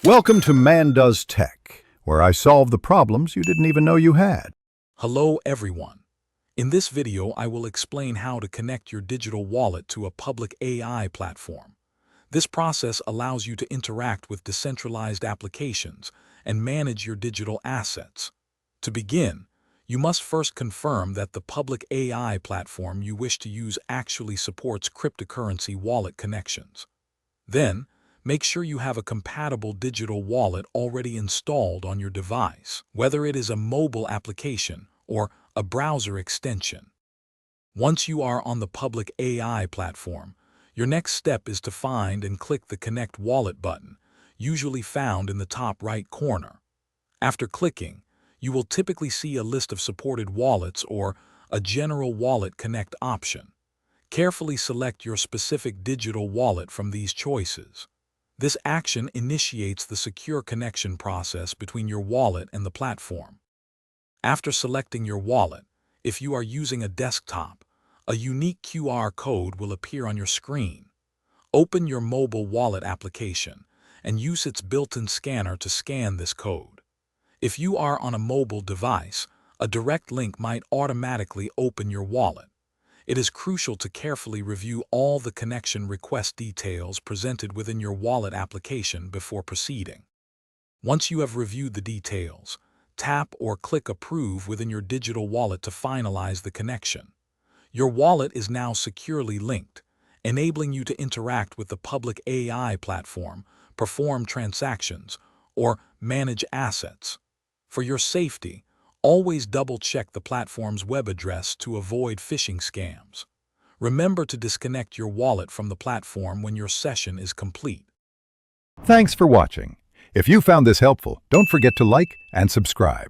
Welcome to Man Does Tech, where I solve the problems you didn't even know you had. Hello everyone. In this video, I will explain how to connect your digital wallet to a public AI platform. This process allows you to interact with decentralized applications and manage your digital assets. To begin, you must first confirm that the public AI platform you wish to use actually supports cryptocurrency wallet connections. Then, make sure you have a compatible digital wallet already installed on your device, whether it is a mobile application or a browser extension. Once you are on the public AI platform, your next step is to find and click the Connect Wallet button, usually found in the top right corner. After clicking, you will typically see a list of supported wallets or a General Wallet Connect option. Carefully select your specific digital wallet from these choices. This action initiates the secure connection process between your wallet and the platform. After selecting your wallet, if you are using a desktop, a unique QR code will appear on your screen. Open your mobile wallet application and use its built-in scanner to scan this code. If you are on a mobile device, a direct link might automatically open your wallet. It is crucial to carefully review all the connection request details presented within your wallet application before proceeding. Once you have reviewed the details, tap or click Approve within your digital wallet to finalize the connection. Your wallet is now securely linked, enabling you to interact with the public AI platform, perform transactions, or manage assets. For your safety, always double-check the platform's web address to avoid phishing scams. Remember to disconnect your wallet from the platform when your session is complete. Thanks for watching. If you found this helpful, don't forget to like and subscribe.